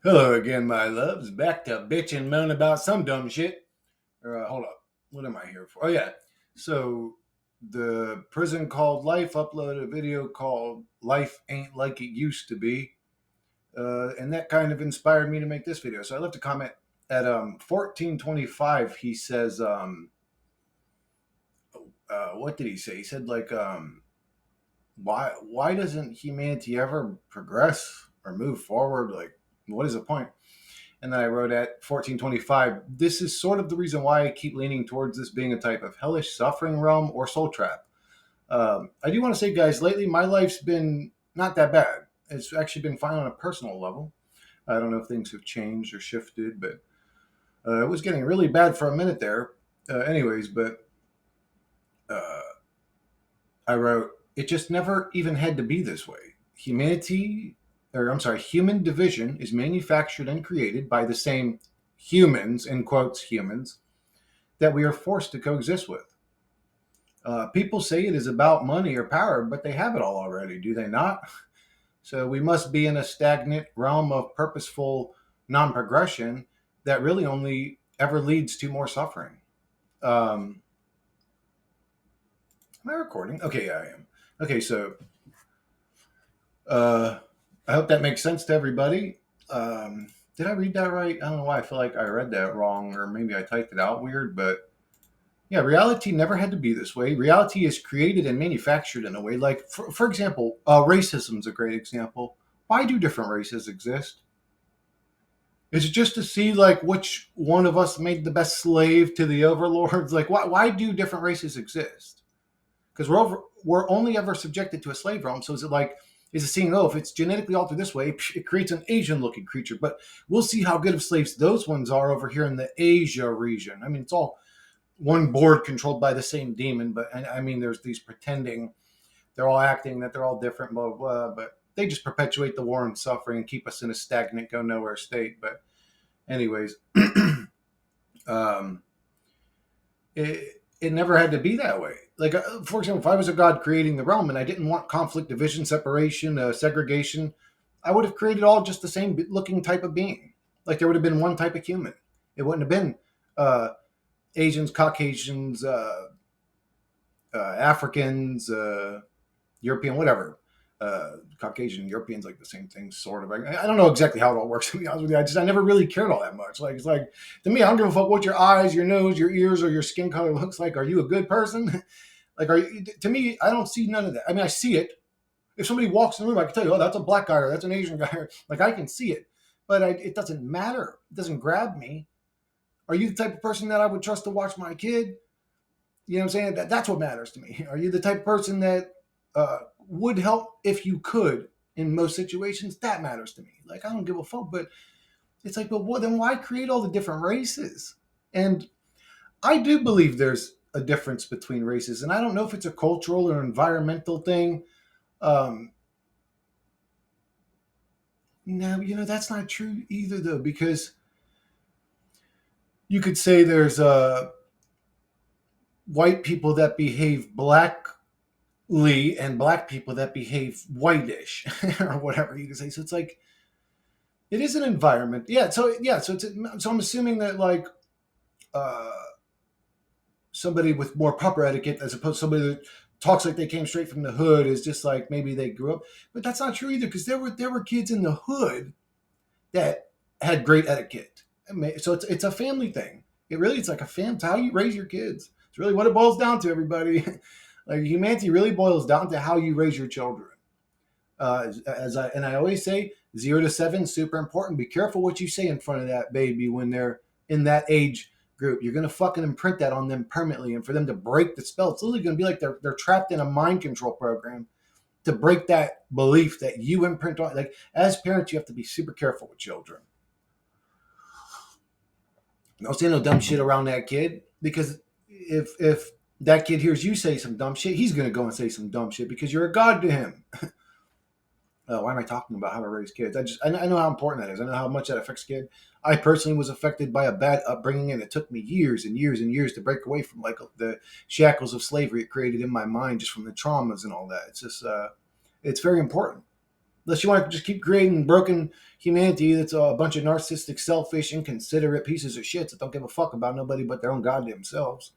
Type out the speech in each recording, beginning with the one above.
Hello again, my loves. Back to bitch and moan about some dumb shit. Hold up. What am I here for? Oh, yeah. So, the prison called Life uploaded a video called Life Ain't Like It Used to Be. And that kind of inspired me to make this video. So, I left a comment at 1425. He says, what did he say? He said, like, why doesn't humanity ever progress or move forward? Like, what is the point? And then I wrote at 1425, this is sort of the reason why I keep leaning towards this being a type of hellish suffering realm or soul trap. I do want to say, guys, lately my life's been not that bad. It's actually been fine on a personal level. I don't know if things have changed or shifted, but it was getting really bad for a minute there. But uh, I wrote, it just never even had to be this way. Human division is manufactured and created by the same humans, in quotes, humans, that we are forced to coexist with. People say it is about money or power, but they have it all already, do they not? So we must be in a stagnant realm of purposeful non progression that really only ever leads to more suffering. Um, am I recording? Okay, yeah, I am. Okay, so uh, I hope that makes sense to everybody. Did I read that right? I don't know why I feel like I read that wrong, or maybe I typed it out weird, but yeah, reality never had to be this way. Reality is created and manufactured in a way. Like, for example, racism is a great example. Why do different races exist? Is it just to see like which one of us made the best slave to the overlords? Like, why do different races exist? Because we're only ever subjected to a slave realm. So is it seeing, oh, if it's genetically altered this way, it creates an Asian looking creature, but we'll see how good of slaves those ones are over here in the Asia region. I mean, it's all one board controlled by the same demon, but I mean, there's these pretending they're all acting that they're all different, blah, blah, blah, but they just perpetuate the war and suffering and keep us in a stagnant, go nowhere state. But, anyways, um, it never had to be that way. Like, for example, if I was a god creating the realm and I didn't want conflict, division, separation, segregation, I would have created all just the same looking type of being. Like, there would have been one type of human. It wouldn't have been uh, Asians, Caucasians, Africans, European, whatever. Caucasian, Europeans, like the same thing, sort of. I don't know exactly how it all works. To be honest with you, I never really cared all that much. Like, it's like, to me, I don't give a fuck what your eyes, your nose, your ears, or your skin color looks like. Are you a good person? Like, are you? To me, I don't see none of that. I mean, I see it. If somebody walks in the room, I can tell you, oh, that's a black guy or that's an Asian guy. Like, I can see it, but it doesn't matter. It doesn't grab me. Are you the type of person that I would trust to watch my kid? You know what I'm saying? That's what matters to me. Are you the type of person that would help if you could in most situations? That matters to me. Like, I don't give a fuck, but it's like, well, then why create all the different races? And I do believe there's a difference between races, and I don't know if it's a cultural or environmental thing. Um, no, that's not true either, though, because you could say there's white people that behave black and black people that behave whitish or whatever you can say. So it's like it is an environment. So I'm assuming that like uh, somebody with more proper etiquette as opposed to somebody that talks like they came straight from the hood is just like maybe they grew up. But that's not true either because there were kids in the hood that had great etiquette. So it's a family thing. It's like a family. It's how you raise your kids. It's really what it boils down to, everybody. Like humanity really boils down to how you raise your children. I always say, 0 to 7 super important. Be careful what you say in front of that baby when they're in that age group. You're gonna fucking imprint that on them permanently, and for them to break the spell, it's literally gonna be like they're trapped in a mind control program to break that belief that you imprint on. Like as parents, you have to be super careful with children. Don't say no dumb shit around that kid because if that kid hears you say some dumb shit, he's gonna go and say some dumb shit because you're a god to him. Why am I talking about how to raise kids? I know how important that is. I know how much that affects kids. I personally was affected by a bad upbringing, and it took me years and years and years to break away from like the shackles of slavery it created in my mind, just from the traumas and all that. It's just it's very important. Unless you want to just keep creating broken humanity that's a bunch of narcissistic, selfish, inconsiderate pieces of shit that don't give a fuck about nobody but their own goddamn selves.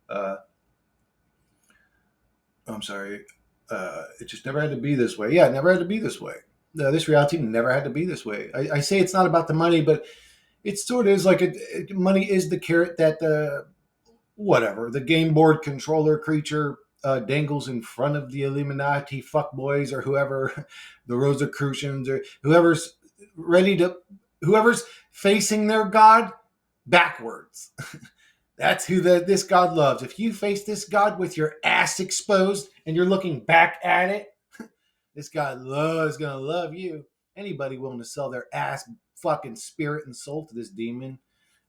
Uh, I'm sorry. It just never had to be this way. Yeah, it never had to be this way. This reality never had to be this way. I say it's not about the money, but it sort of is like money is the carrot that the whatever the game board controller creature dangles in front of the Illuminati fuckboys or whoever, the Rosicrucians or ready to, whoever's facing their god backwards. That's who this god loves. If you face this god with your ass exposed and you're looking back at it, this god is gonna love you. Anybody willing to sell their ass, fucking spirit and soul to this demon,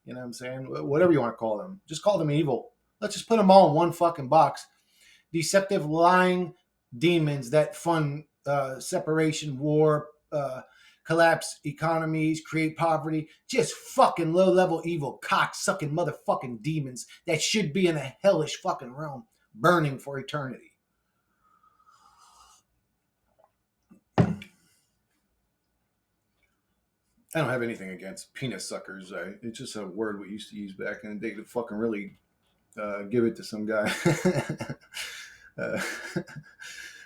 you know what I'm saying? Whatever you want to call them, just call them evil. Let's just put them all in one fucking box. Deceptive, lying demons that fund separation, war, collapse economies, create poverty. Just fucking low level evil, cock sucking motherfucking demons that should be in a hellish fucking realm, burning for eternity. I don't have anything against penis suckers. It's just a word we used to use back in the day to fucking really give it to some guy. uh,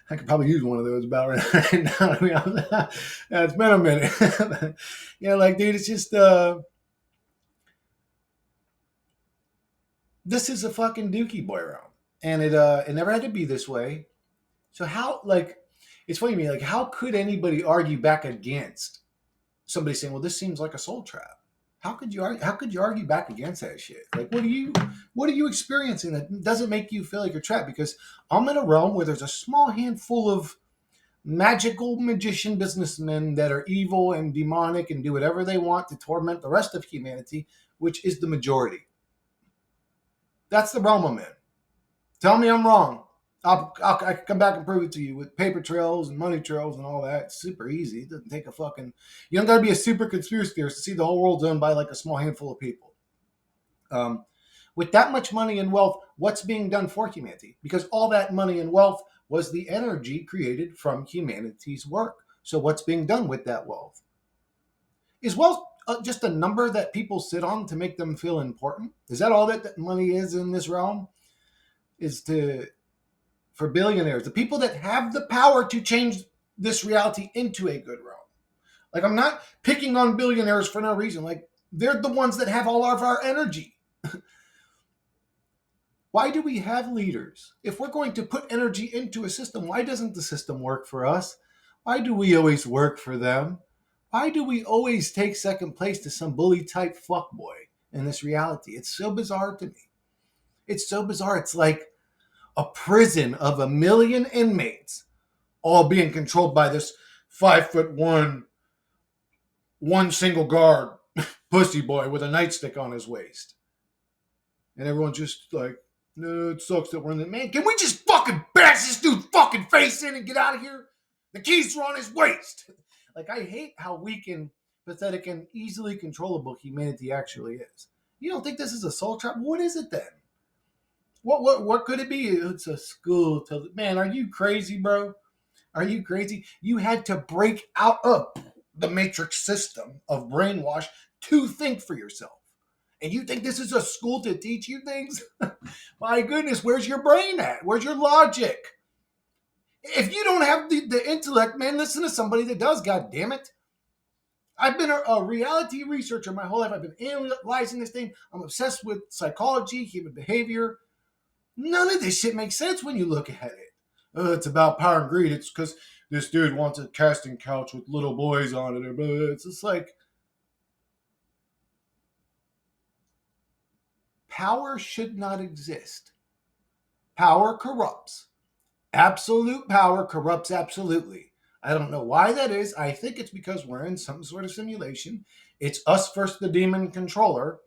I could probably use one of those about right now. I mean, yeah, it's been a minute. Yeah, like, dude, it's just this is a fucking dookie boy round, and it never had to be this way. So how, like, it's funny to me, like, how could anybody argue back against somebody saying, "Well, this seems like a soul trap"? How could you argue? How could you argue back against that shit? Like, what are you experiencing that doesn't make you feel like you're trapped? Because I'm in a realm where there's a small handful of magical magician businessmen that are evil and demonic and do whatever they want to torment the rest of humanity, which is the majority. That's the realm I'm in. Tell me I'm wrong. I can come back and prove it to you with paper trails and money trails and all that. It's super easy. It doesn't take a fucking. You don't got to be a super conspiracy theorist to see the whole world's owned by like a small handful of people. Um, with that much money and wealth, what's being done for humanity? Because all that money and wealth was the energy created from humanity's work. So what's being done with that wealth? Is wealth just a number that people sit on to make them feel important? Is that all that money is in this realm? Is to for billionaires, the people that have the power to change this reality into a good realm. Like, I'm not picking on billionaires for no reason. Like, they're the ones that have all of our energy. Why do we have leaders? If we're going to put energy into a system, why doesn't the system work for us? Why do we always work for them? Why do we always take second place to some bully type fuckboy in this reality? It's so bizarre to me. It's so bizarre. It's like a prison of a million inmates all being controlled by this 5'1", one single guard pussy boy with a nightstick on his waist. And everyone's just like, no, it sucks that we're in the man. Can we just fucking bash this dude's fucking face in and get out of here? The keys are on his waist. Like, I hate how weak and pathetic and easily controllable humanity actually is. You don't think this is a soul trap? What is it then? What could it be? It's a school. Man, are you crazy, bro? Are you crazy? You had to break out of the matrix system of brainwash to think for yourself. And you think this is a school to teach you things? My goodness, where's your brain at? Where's your logic? If you don't have the intellect, man, listen to somebody that does, god damn it. I've been a reality researcher my whole life. I've been analyzing this thing. I'm obsessed with psychology, human behavior. None of this shit makes sense when you look at it. It's about power and greed. It's because this dude wants a casting couch with little boys on it. But it's just like, power should not exist. Power corrupts. Absolute power corrupts absolutely. I don't know why that is. I think it's because we're in some sort of simulation. It's us versus the demon controller,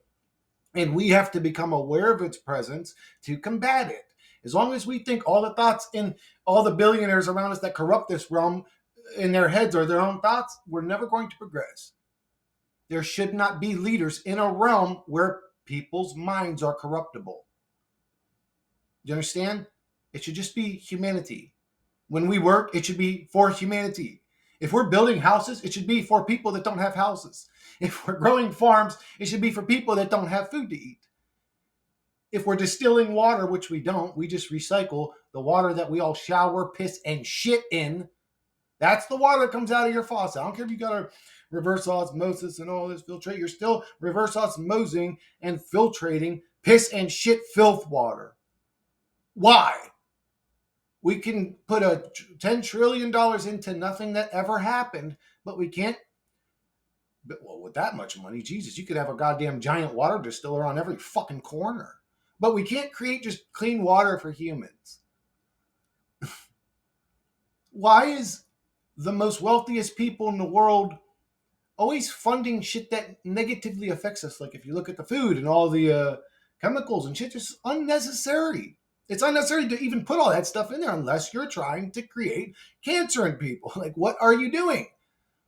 and we have to become aware of its presence to combat it. As long as we think all the thoughts in all the billionaires around us that corrupt this realm in their heads are their own thoughts, we're never going to progress. There should not be leaders in a realm where people's minds are corruptible. Do you understand? It should just be humanity. When we work, it should be for humanity. If we're building houses, it should be for people that don't have houses. If we're growing farms, it should be for people that don't have food to eat. If we're distilling water, which we don't, we just recycle the water that we all shower, piss, and shit in. That's the water that comes out of your faucet. I don't care if you got a reverse osmosis and all this filtrate. You're still reverse osmosing and filtrating piss and shit filth water. Why? We can put a $10 trillion into nothing that ever happened, but we can't. But, well, with that much money, Jesus, you could have a goddamn giant water distiller on every fucking corner. But we can't create just clean water for humans. Why is the most wealthiest people in the world always funding shit that negatively affects us? Like if you look at the food and all the chemicals and shit, just unnecessary. It's unnecessary to even put all that stuff in there unless you're trying to create cancer in people. Like, what are you doing?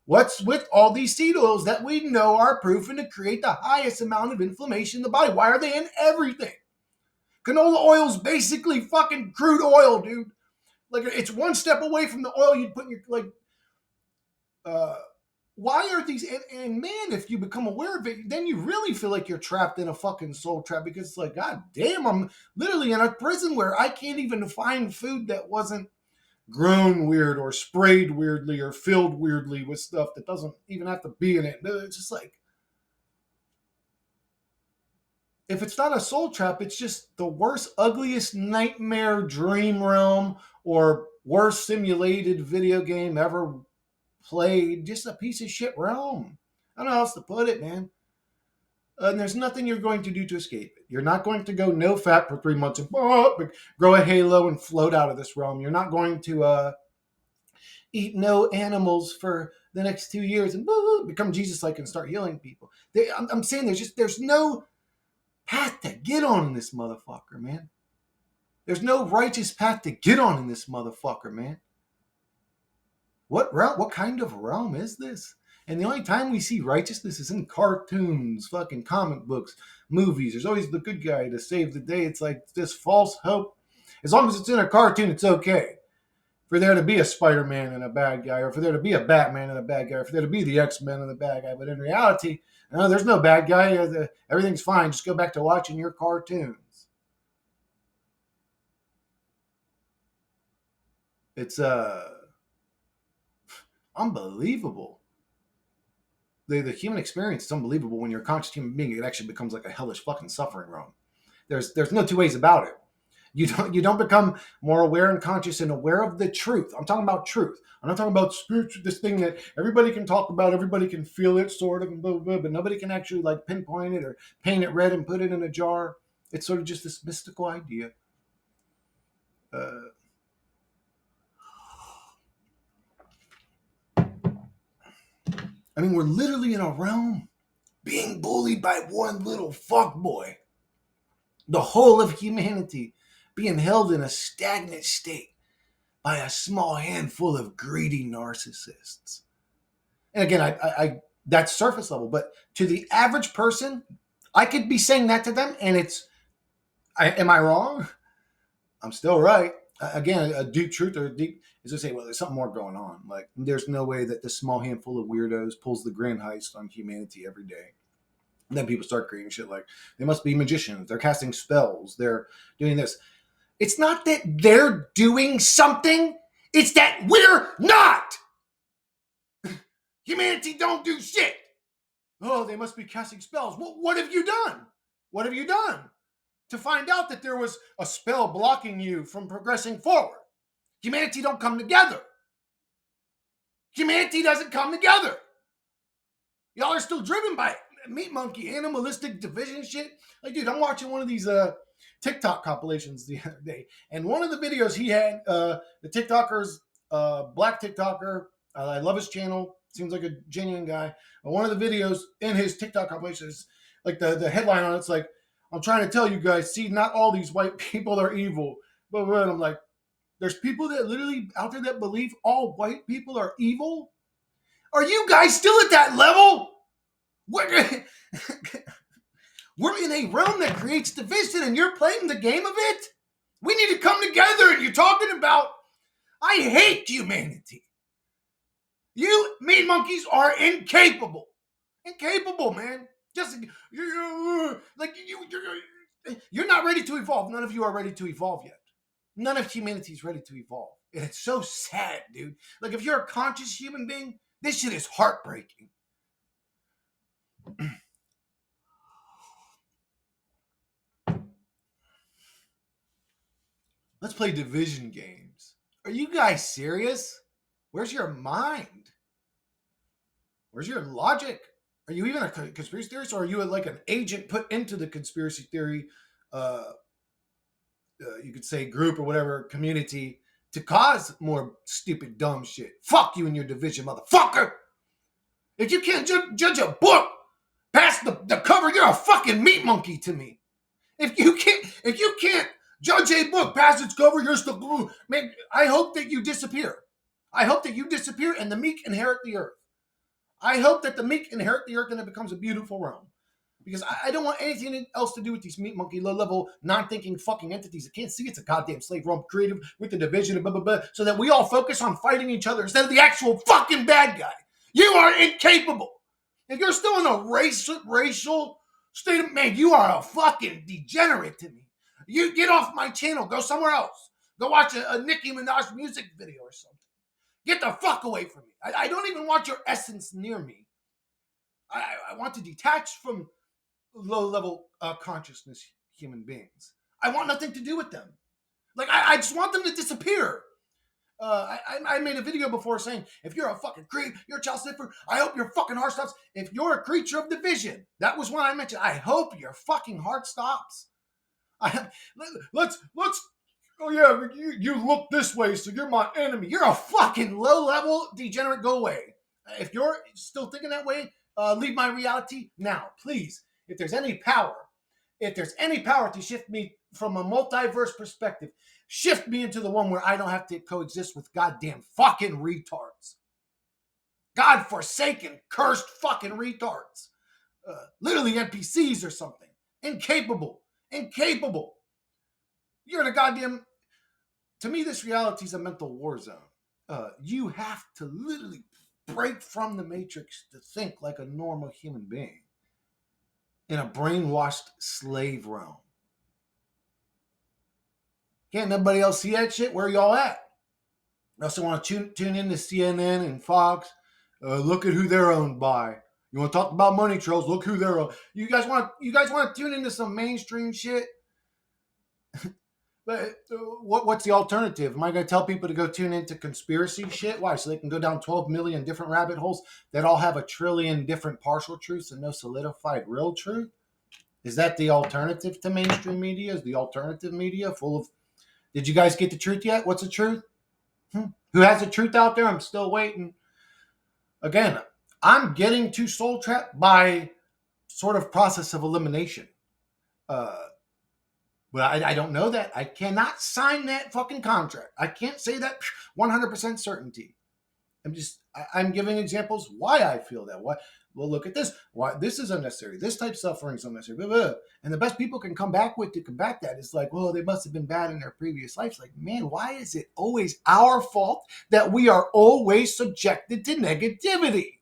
What's with all these seed oils that we know are proven to create the highest amount of inflammation in the body? Why are they in everything? Canola oil's basically fucking crude oil, dude. Like, it's one step away from the oil you'd put in your, like, why are these, and man, if you become aware of it, then you really feel like you're trapped in a fucking soul trap, because it's like, god damn, I'm literally in a prison where I can't even find food that wasn't grown weird or sprayed weirdly or filled weirdly with stuff that doesn't even have to be in it. It's just like, if it's not a soul trap, it's just the worst, ugliest nightmare dream realm or worst simulated video game ever played. Just a piece of shit realm. I don't know how else to put it, man. And there's nothing you're going to do to escape it. You're not going to go no fat for 3 months and grow a halo and float out of this realm. You're not going to eat no animals for the next 2 years and become Jesus-like and start healing people. I'm saying there's no path to get on in this motherfucker, man. There's no righteous path to get on in this motherfucker, man. What kind of realm is this? And the only time we see righteousness is in cartoons, fucking comic books, movies. There's always the good guy to save the day. It's like this false hope. As long as it's in a cartoon, it's okay. For there to be a Spider-Man and a bad guy, or for there to be a Batman and a bad guy, or for there to be the X-Men and the bad guy. But in reality, no, there's no bad guy. Everything's fine. Just go back to watching your cartoons. It's unbelievable. The human experience is unbelievable. When you're a conscious human being, it actually becomes like a hellish fucking suffering realm. There's no two ways about it. You don't become more aware and conscious and aware of the truth. I'm talking about truth. I'm not talking about spiritual, this thing that everybody can talk about, everybody can feel it, sort of, and blah, blah, blah, but nobody can actually like pinpoint it or paint it red and put it in a jar. It's sort of just this mystical idea. I mean, we're literally in a realm being bullied by one little fuckboy. The whole of humanity being held in a stagnant state by a small handful of greedy narcissists. And again, I that's surface level, but to the average person, I could be saying that to them, and am I wrong? I'm still right. Again, a deep truth or deep is to say, well, there's something more going on. Like, there's no way that this small handful of weirdos pulls the grand heist on humanity every day. And then people start creating shit like, they must be magicians. They're casting spells. They're doing this. It's not that they're doing something. It's that we're not. Humanity don't do shit. Oh, they must be casting spells. Well, what have you done? What have you done to find out that there was a spell blocking you from progressing forward? Humanity don't come together. Humanity doesn't come together. Y'all are still driven by meat monkey, animalistic division shit. Like, dude, I'm watching one of these TikTok compilations the other day, and one of the videos he had, the TikToker's black TikToker. I love his channel. Seems like a genuine guy. But one of the videos in his TikTok compilation is like the headline on it's like, I'm trying to tell you guys, see, not all these white people are evil. But I'm like, there's people that literally out there that believe all white people are evil. Are you guys still at that level? We're in a realm that creates division, and you're playing the game of it? We need to come together, and you're talking about, I hate humanity. You meat monkeys are incapable. Incapable, man. Just like you're not ready to evolve. None of you are ready to evolve yet. None of humanity is ready to evolve. And it's so sad, dude. Like if you're a conscious human being, this shit is heartbreaking. Let's play division games. Are you guys serious? Where's your mind? Where's your logic? Are you even a conspiracy theorist, or are you like an agent put into the conspiracy theory, uh, you could say group or whatever community to cause more stupid, dumb shit? Fuck you and your division, motherfucker! If you can't judge a book past the cover, you're a fucking meat monkey to me. If you can't judge a book past its cover, you're still man. I hope that you disappear. I hope that you disappear and the meek inherit the earth. I hope that the meek inherit the earth and it becomes a beautiful realm. Because I don't want anything else to do with these meat monkey, low-level, non-thinking fucking entities that can't see it's a goddamn slave realm created with the division and blah, blah, blah, so that we all focus on fighting each other instead of the actual fucking bad guy. You are incapable. If you're still in a racial state of, man, you are a fucking degenerate to me. You get off my channel. Go somewhere else. Go watch a Nicki Minaj music video or something. Get the fuck away from me. I don't even want your essence near me. I want to detach from low-level consciousness human beings. I want nothing to do with them. Like, I just want them to disappear. I made a video before saying, if you're a fucking creep, you're a child sniffer, I hope your fucking heart stops. If you're a creature of division, that was when I mentioned, I hope your fucking heart stops. Let's oh yeah, you look this way, so you're my enemy. You're a fucking low-level degenerate. Go away. If you're still thinking that way, leave my reality now, please. If there's any power to shift me from a multiverse perspective, shift me into the one where I don't have to coexist with goddamn fucking retards. God-forsaken, cursed fucking retards. Literally NPCs or something. Incapable. You're in a goddamn... To me, this reality is a mental war zone. You have to literally break from the matrix to think like a normal human being in a brainwashed slave realm. Can't nobody else see that shit? Where y'all at? I also want to tune in to CNN and Fox. Look at who they're owned by. You want to talk about money trails? Look who they're owned. You guys want to tune into some mainstream shit? But what's the alternative? Am I going to tell people to go tune into conspiracy shit? Why? So they can go down 12 million different rabbit holes that all have a trillion different partial truths and no solidified real truth? Is that the alternative to mainstream media? Is the alternative media full of... Did you guys get the truth yet? What's the truth? Who has the truth out there? I'm still waiting. Again, I'm getting to soul trapped by sort of process of elimination. But I don't know that. I cannot sign that fucking contract. I can't say that 100% certainty. I'm giving examples why I feel that. Why? Well, look at this. Why this is unnecessary. This type of suffering is unnecessary. Blah, blah. And the best people can come back with to combat that is like, well, they must have been bad in their previous lives. Like, man, why is it always our fault that we are always subjected to negativity?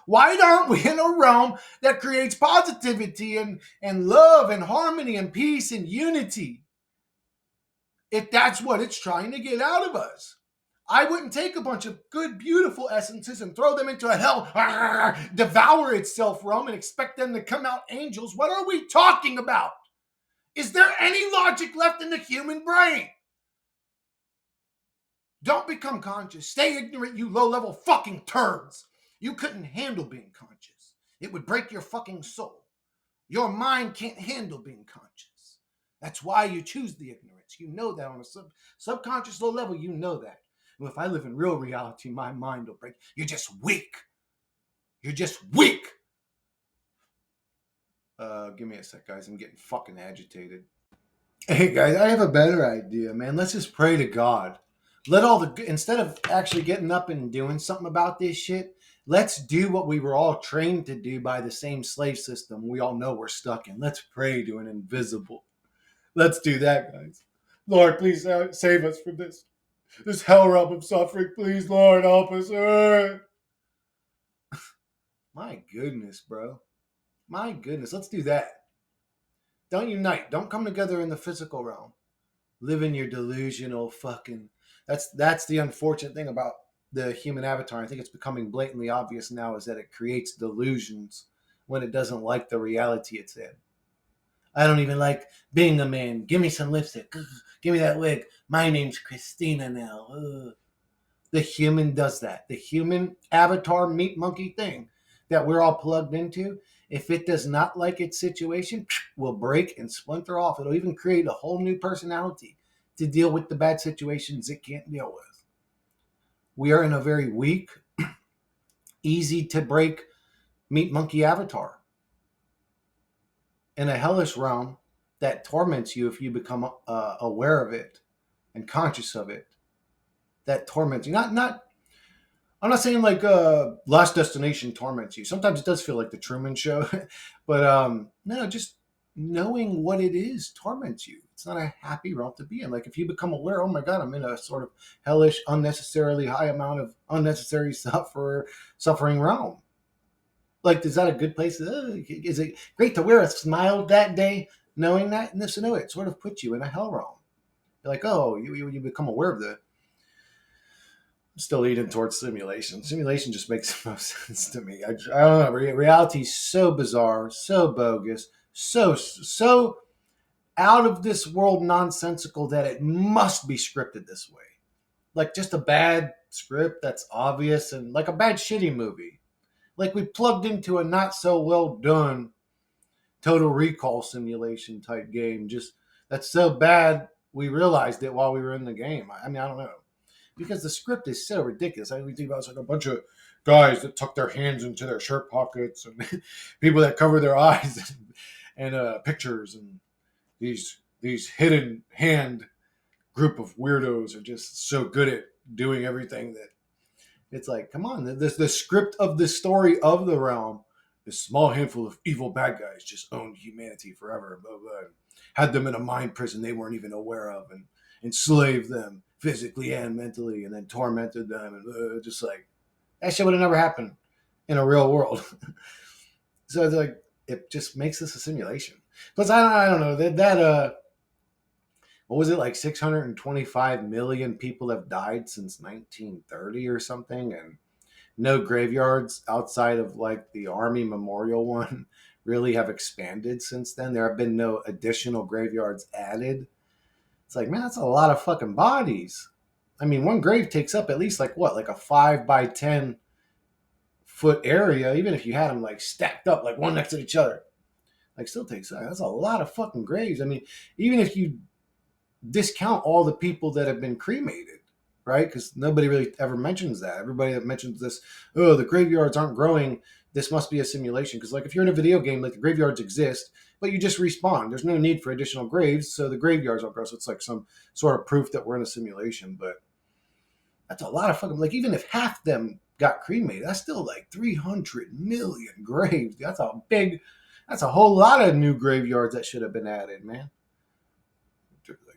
Why aren't we in a realm that creates positivity and love and harmony and peace and unity? If that's what it's trying to get out of us. I wouldn't take a bunch of good, beautiful essences and throw them into a hell, devour itself realm and expect them to come out angels. What are we talking about? Is there any logic left in the human brain? Don't become conscious. Stay ignorant, you low-level fucking turds. You couldn't handle being conscious. It would break your fucking soul. Your mind can't handle being conscious. That's why you choose the ignorance. You know that on a subconscious low level, you know that. Well, if I live in real reality, my mind will break. You're just weak. You're just weak. Give me a sec, guys. I'm getting fucking agitated. Hey, guys, I have a better idea, man. Let's just pray to God. Instead of actually getting up and doing something about this shit, let's do what we were all trained to do by the same slave system we all know we're stuck in. Let's pray to an invisible. Let's do that, guys. Lord, please save us from this. This hell realm of suffering, please, Lord, help us. My goodness, bro. My goodness. Let's do that. Don't unite. Don't come together in the physical realm. Live in your delusional fucking. That's the unfortunate thing about the human avatar. I think it's becoming blatantly obvious now is that it creates delusions when it doesn't like the reality it's in. I don't even like being a man. Give me some lipstick. Give me that wig. My name's Christina now. The human does that. The human avatar meat monkey thing that we're all plugged into, if it does not like its situation, will break and splinter off. It'll even create a whole new personality to deal with the bad situations it can't deal with. We are in a very weak, easy to break meat monkey avatar in a hellish realm that torments you if you become aware of it and conscious of it. That torments you. Not I'm not saying like Last Destination torments you. Sometimes it does feel like the Truman Show, but no, just knowing what it is torments you. It's not a happy realm to be in. Like if you become aware, oh my god, I'm in a sort of hellish, unnecessarily high amount of unnecessary suffering realm. Like, is that a good place? Is it great to wear a smile that day, knowing that? And so no, it sort of puts you in a hell realm. You're like, oh, you become aware of the still leading towards simulation. Simulation just makes no sense to me. I don't know. Reality's so bizarre, so bogus, so out of this world nonsensical that it must be scripted this way. Like just a bad script that's obvious and like a bad shitty movie. Like we plugged into a not so well done Total Recall simulation type game. Just that's so bad we realized it while we were in the game. I mean, I don't know because the script is so ridiculous. I mean, think about it's like a bunch of guys that tuck their hands into their shirt pockets and people that cover their eyes and pictures and these hidden hand group of weirdos are just so good at doing everything that it's like, come on, the script of the story of the realm. This small handful of evil bad guys just owned humanity forever, blah, blah, and had them in a mind prison they weren't even aware of, and enslaved them physically and mentally, and then tormented them, and just like that shit would have never happened in a real world. So it's like it just makes this a simulation. Plus, I don't know that what was it like 625 million people have died since 1930 or something, and no graveyards outside of like the Army Memorial one really have expanded since then. There have been no additional graveyards added. It's like, man, that's a lot of fucking bodies. I mean, one grave takes up at least like what, like a 5 by 10 foot area, even if you had them like stacked up like one next to each other. Like, still takes that's a lot of fucking graves. I mean, even if you discount all the people that have been cremated, right? Because nobody really ever mentions that. Everybody that mentions this, oh, the graveyards aren't growing. This must be a simulation. Because like if you're in a video game, like the graveyards exist, but you just respawn. There's no need for additional graves, so the graveyards don't grow. So it's like some sort of proof that we're in a simulation. But that's a lot of fucking like even if half them got cremated, that's still like 300 million graves. That's a whole lot of new graveyards that should have been added, man.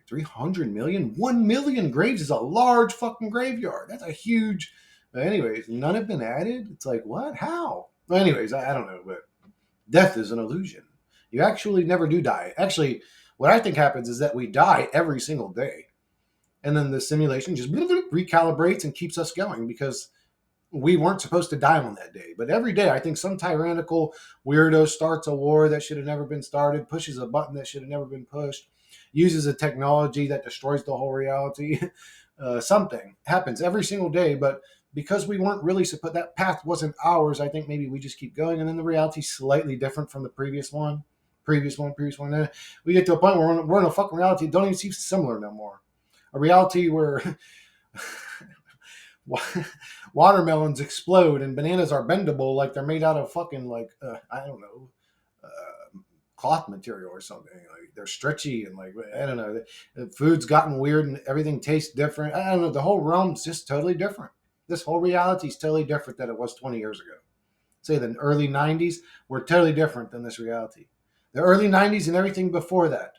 300 million? 1 million graves is a large fucking graveyard. That's a huge. But anyways, none have been added. It's like, what? How? Well, anyways, I don't know, but death is an illusion. You actually never do die. Actually, what I think happens is that we die every single day. And then the simulation just recalibrates and keeps us going because we weren't supposed to die on that day. But every day, I think some tyrannical weirdo starts a war that should have never been started, pushes a button that should have never been pushed, uses a technology that destroys the whole reality. Something happens every single day, but because we weren't really supposed, that path wasn't ours. I think maybe we just keep going, and then the reality is slightly different from the previous one. And we get to a point where we're in a fucking reality that don't even seem similar no more. A reality where watermelons explode and bananas are bendable like they're made out of fucking like I don't know cloth material or something. Like they're stretchy and like I don't know. The food's gotten weird and everything tastes different. I don't know. The whole realm's just totally different. This whole reality is totally different than it was 20 years ago. Say the early 90s were totally different than this reality. The early 90s and everything before that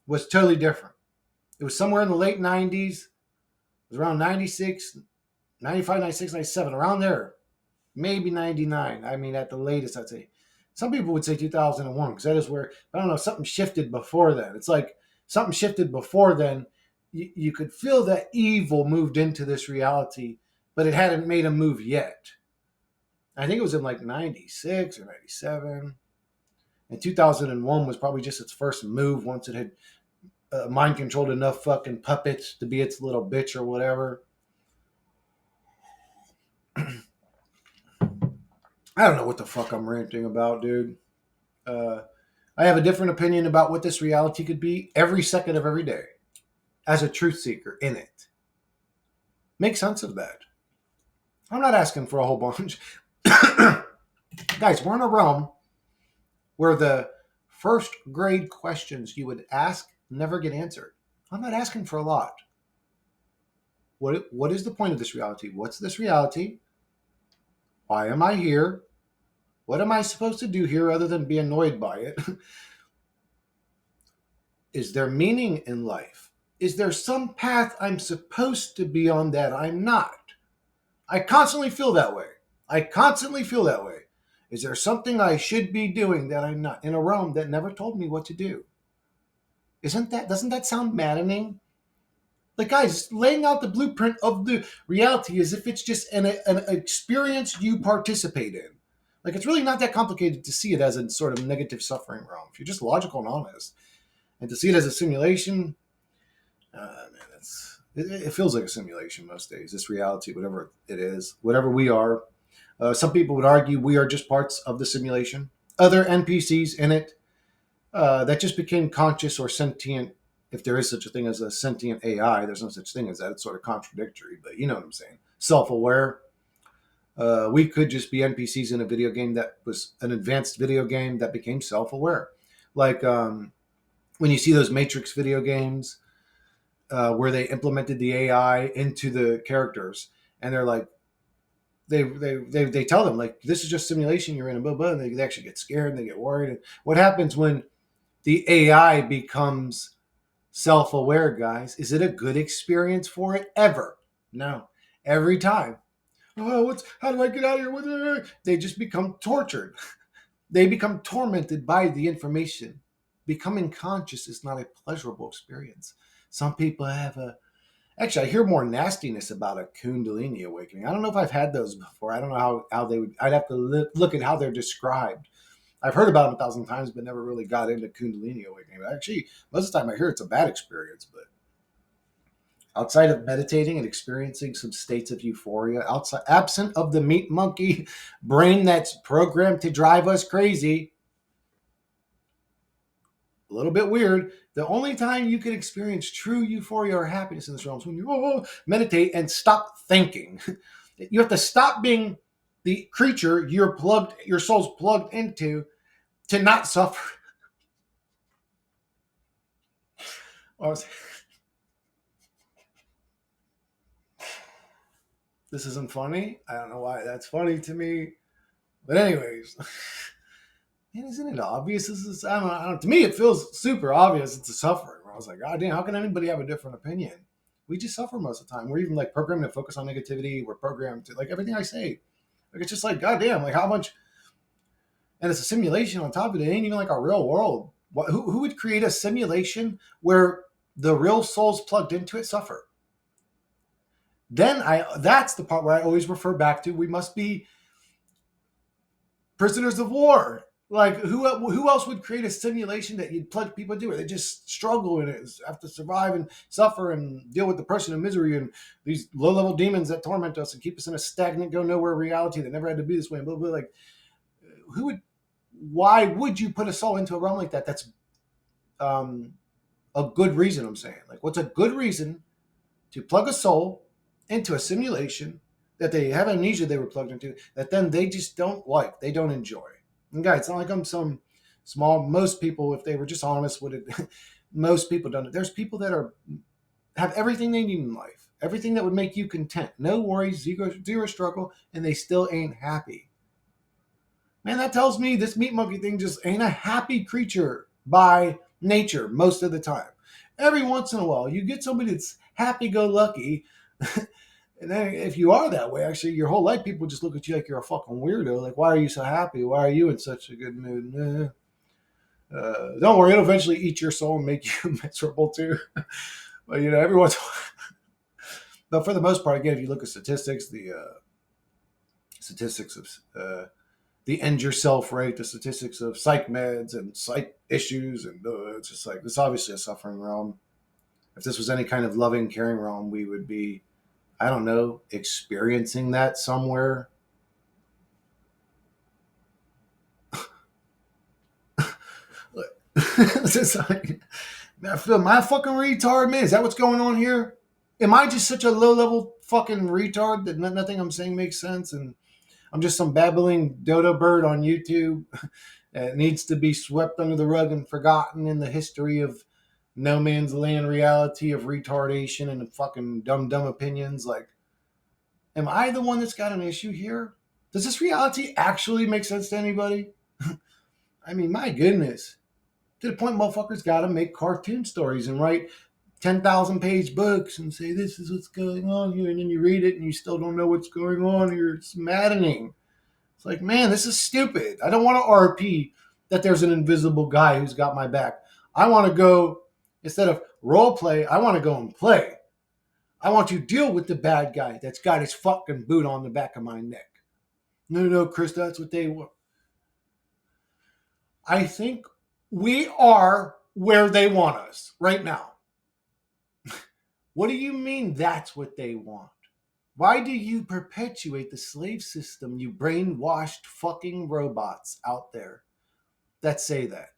was totally different. It was somewhere in the late 90s It was around 96, 95, 96, 97, around there. Maybe 99. I mean, at the latest, I'd say. Some people would say 2001 because that is where, I don't know, something shifted before then. It's like something shifted before then. You could feel that evil moved into this reality, but it hadn't made a move yet. I think it was in like 96 or 97. And 2001 was probably just its first move once it had mind controlled enough fucking puppets to be its little bitch or whatever. I don't know what the fuck I'm ranting about, dude. Uh, I have a different opinion about what this reality could be every second of every day as a truth seeker in it. Make sense of that. I'm not asking for a whole bunch. Guys, we're in a realm where the first grade questions you would ask never get answered. I'm not asking for a lot. What is the point of this reality? What's this reality? Why am I here? What am I supposed to do here other than be annoyed by it? Is there meaning in life? Is there some path I'm supposed to be on that I'm not? I constantly feel that way. I constantly feel that way. Is there something I should be doing that I'm not in a realm that never told me what to do? Doesn't that sound maddening? Like, guys, laying out the blueprint of the reality as if it's just an experience you participate in. Like, it's really not that complicated to see it as a sort of negative suffering realm. If you're just logical and honest. And to see it as a simulation, man, it feels like a simulation most days. This reality, whatever it is, whatever we are. Some people would argue we are just parts of the simulation. Other NPCs in it that just became conscious or sentient. If there is such a thing as a sentient AI, there's no such thing as that. It's sort of contradictory, but you know what I'm saying. Self-aware. We could just be NPCs in a video game that was an advanced video game that became self-aware. Like when you see those Matrix video games where they implemented the AI into the characters, and they're like, they tell them like this is just simulation you're in, and blah blah. And they actually get scared and they get worried. And what happens when the AI becomes self-aware, guys? Is it a good experience for it? Ever? No. Every time. Oh, how do I get out of here with it? They just become tortured. They become tormented by the information. Becoming conscious is not a pleasurable experience. Some people have a. Actually, I hear more nastiness about a Kundalini awakening. I don't know if I've had those before. I don't know how they would. I'd have to look at how they're described. I've heard about them 1,000 times, but never really got into Kundalini awakening. But actually, most of the time I hear it's a bad experience. But outside of meditating and experiencing some states of euphoria, outside absent of the meat monkey brain that's programmed to drive us crazy, a little bit weird. The only time you can experience true euphoria or happiness in this realm is when you meditate and stop thinking. You have to stop being the creature your soul's plugged into to not suffer. This isn't funny. I don't know why that's funny to me. But anyways, man, isn't it obvious? This is I don't know. To me, it feels super obvious. It's a suffering. I was like, God damn, how can anybody have a different opinion? We just suffer most of the time. We're even like programmed to focus on negativity. We're programmed to like everything I say. Like it's just like, God damn, like how much? And it's a simulation on top of it. It ain't even like our real world. Who would create a simulation where the real souls plugged into it suffer? That's the part where I always refer back to. We must be prisoners of war. Like who else would create a simulation that you'd plug people into it? They just struggle in it, have to survive and suffer and deal with depression and misery and these low level demons that torment us and keep us in a stagnant, go nowhere reality that never had to be this way. And blah, blah, blah. Like who would? Why would you put a soul into a realm like that? That's a good reason. I'm saying, like, what's a good reason to plug a soul into a simulation that they have amnesia they were plugged into that then they just don't like, they don't enjoy. And guys, it's not like I'm some small. Most people, if they were just honest, would it? Most people don't. There's people that have everything they need in life, everything that would make you content, no worries, zero struggle, and they still ain't happy. Man, that tells me this meat monkey thing just ain't a happy creature by nature most of the time. Every once in a while, you get somebody that's happy-go-lucky, And then if you are that way, actually, your whole life people just look at you like you're a fucking weirdo. Like, why are you so happy? Why are you in such a good mood? Don't worry, it'll eventually eat your soul and make you miserable too. But everyone's. But for the most part, again, if you look at statistics, the statistics of the end yourself rate, the statistics of psych meds and psych issues, and it's just like it's obviously a suffering realm. If this was any kind of loving, caring realm, we would be, I don't know, experiencing that somewhere. It's just like, man, I feel my fucking retard, man. Is that what's going on here? Am I just such a low level fucking retard that nothing I'm saying makes sense? And I'm just some babbling dodo bird on YouTube that needs to be swept under the rug and forgotten in the history of no man's land reality of retardation and fucking dumb opinions. Like, am I the one that's got an issue here? Does this reality actually make sense to anybody? I mean, my goodness. To the point motherfuckers got to make cartoon stories and write 10,000 page books and say, this is what's going on here. And then you read it and you still don't know what's going on here. It's maddening. It's like, man, this is stupid. I don't want to RP that there's an invisible guy who's got my back. I want to go, instead of role play, I want to go and play. I want to deal with the bad guy that's got his fucking boot on the back of my neck. No, Chris, that's what they want. I think we are where they want us right now. What do you mean that's what they want? Why do you perpetuate the slave system, you brainwashed fucking robots out there that say that?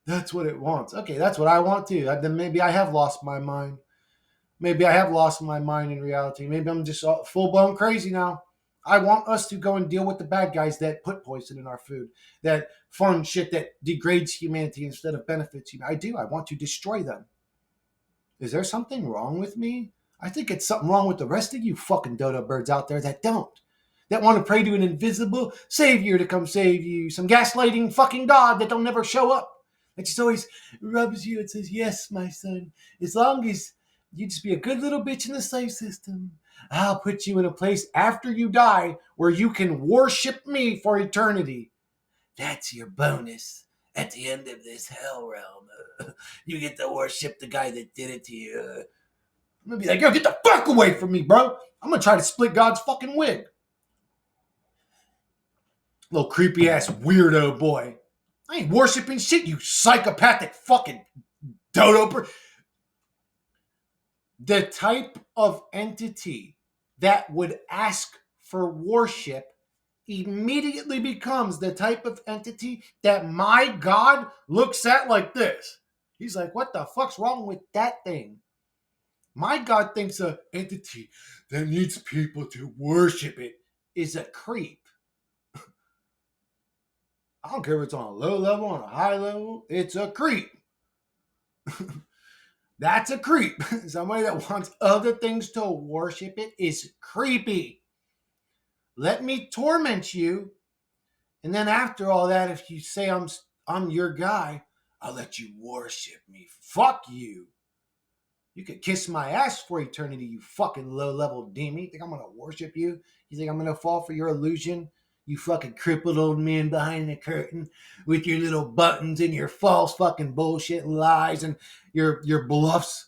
That's what it wants. Okay, that's what I want too. Then maybe I have lost my mind. Maybe I have lost my mind in reality. Maybe I'm just full blown crazy now. I want us to go and deal with the bad guys that put poison in our food, that fund shit that degrades humanity instead of benefits humanity. I do. I want to destroy them. Is there something wrong with me? I think it's something wrong with the rest of you fucking dodo birds out there that don't. That want to pray to an invisible savior to come save you. Some gaslighting fucking God that don't never show up. That just always rubs you and says, yes, my son, as long as you just be a good little bitch in the slave system, I'll put you in a place after you die where you can worship me for eternity. That's your bonus at the end of this hell realm. You get to worship the guy that did it to you. I'm gonna be like, yo, get the fuck away from me, bro. I'm gonna try to split God's fucking wig. Little creepy ass weirdo boy. I ain't worshiping shit, you psychopathic fucking dodo. The type of entity that would ask for worship immediately becomes the type of entity that my God looks at like this. He's like, what the fuck's wrong with that thing? My God thinks an entity that needs people to worship it is a creep. I don't care if it's on a low level, on a high level, it's a creep. That's a creep. Somebody that wants other things to worship it is creepy. Let me torment you. And then after all that, if you say I'm your guy, I'll let you worship me. Fuck you. You could kiss my ass for eternity, you fucking low-level demon. You think I'm going to worship you? You think I'm going to fall for your illusion? You fucking crippled old man behind the curtain with your little buttons and your false fucking bullshit lies and your bluffs.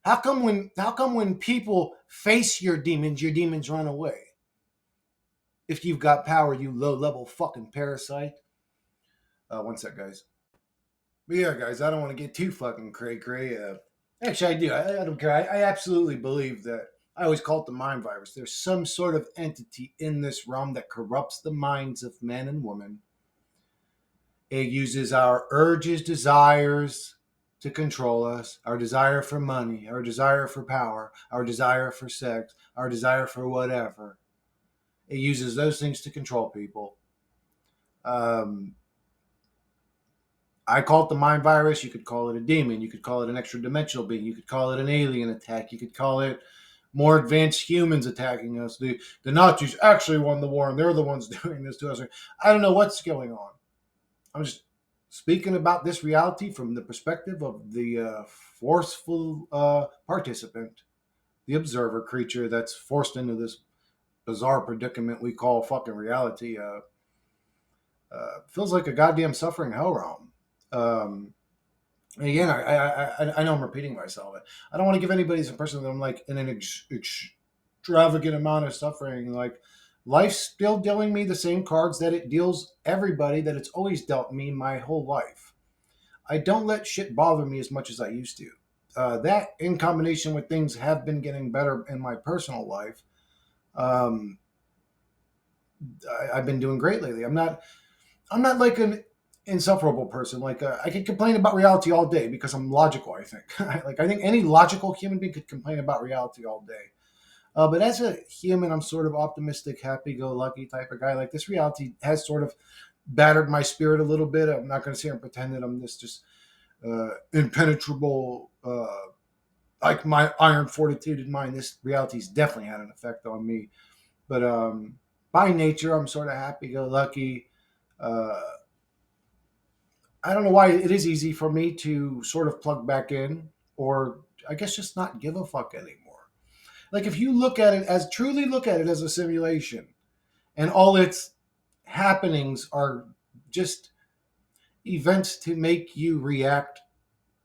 How come when people face your demons run away? If you've got power, you low-level fucking parasite. One sec, guys. But yeah, guys, I don't want to get too fucking cray-cray. Actually, I do. I don't care. I absolutely believe that. I always call it the mind virus. There's some sort of entity in this realm that corrupts the minds of men and women. It uses our urges, desires to control us, our desire for money, our desire for power, our desire for sex, our desire for whatever. It uses those things to control people. I call it the mind virus. You could call it a demon. You could call it an extra dimensional being. You could call it an alien attack. You could call it more advanced humans attacking us. The Nazis actually won the war and they're the ones doing this to us. I don't know what's going on. I'm just speaking about this reality from the perspective of the forceful participant. the observer creature that's forced into this bizarre predicament we call fucking reality, feels like a goddamn suffering hell realm. And again, I know I'm repeating myself. I don't want to give anybody this impression that I'm like in an extravagant amount of suffering. Like life's still dealing me the same cards that it deals everybody, that it's always dealt me my whole life. I don't let shit bother me as much as I used to. That, in combination with things have been getting better in my personal life, um, I've been doing great lately. I'm not like an insufferable person. Like I can complain about reality all day because I'm logical. I think like I think any logical human being could complain about reality all day. But as a human, I'm sort of optimistic, happy-go-lucky type of guy. Like this reality has sort of battered my spirit a little bit. I'm not going to sit here and pretend that I'm this just impenetrable, like my iron fortitude mind. This reality's definitely had an effect on me. But by nature, I'm sort of happy-go-lucky. Uh, I don't know why it is easy for me to sort of plug back in, or I guess just not give a fuck anymore. Like if you look at it as truly look at it as a simulation, and all its happenings are just events to make you react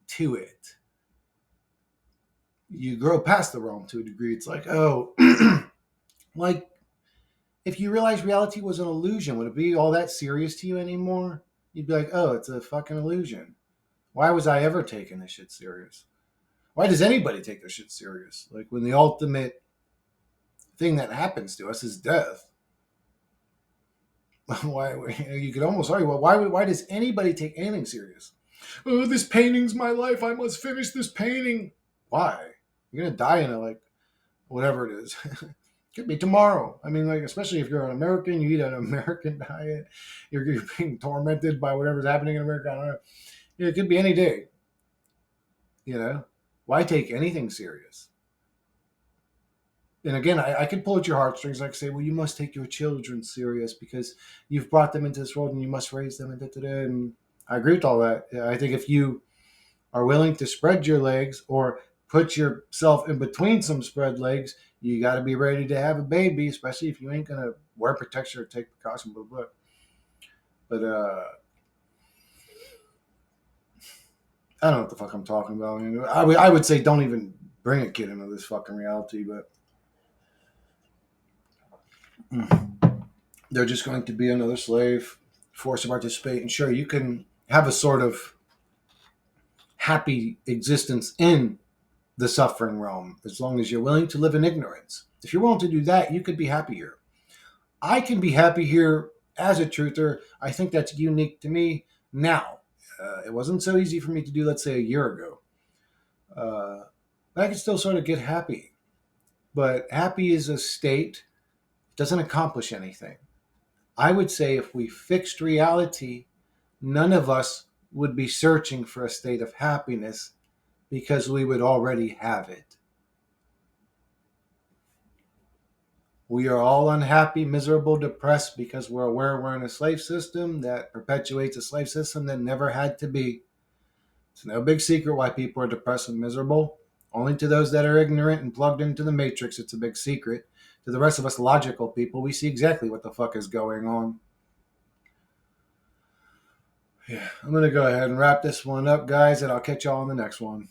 to it. You grow past the realm to a degree. It's like, oh, like if you realize reality was an illusion, would it be all that serious to you anymore? You'd be like, oh, it's a fucking illusion. Why was I ever taking this shit serious? Why does anybody take this shit serious? Like when the ultimate thing that happens to us is death. Why you could almost argue, well, why does anybody take anything serious? Oh, this painting's my life. I must finish this painting. Why? You're gonna die in it, like whatever it is. Could be tomorrow. I mean, like especially if you're an American, you eat an American diet. You're being tormented by whatever's happening in America. I don't know. It could be any day. You know, why take anything serious? And again, I could pull at your heartstrings, like say, well, you must take your children serious because you've brought them into this world and you must raise them and da-da-da. And I agree with all that. I think if you are willing to spread your legs or put yourself in between some spread legs, you got to be ready to have a baby, especially if you ain't gonna wear protection or take precaution. Blah blah. But I don't know what the fuck I'm talking about. I would say don't even bring a kid into this fucking reality, but they're just going to be another slave, forced to participate. And sure, you can have a sort of happy existence in the suffering realm as long as you're willing to live in ignorance. If you're willing to do that, you could be happy here. I can be happy here as a truther. I think that's unique to me now. It wasn't so easy for me to do, let's say, a year ago. But I can still sort of get happy. But happy is a state, it doesn't accomplish anything. I would say if we fixed reality, none of us would be searching for a state of happiness because we would already have it. We are all unhappy, miserable, depressed because we're aware we're in a slave system that perpetuates a slave system that never had to be. It's no big secret why people are depressed and miserable. Only to those that are ignorant and plugged into the matrix, it's a big secret. To the rest of us logical people, we see exactly what the fuck is going on. Yeah, I'm going to go ahead and wrap this one up, guys, and I'll catch y'all on the next one.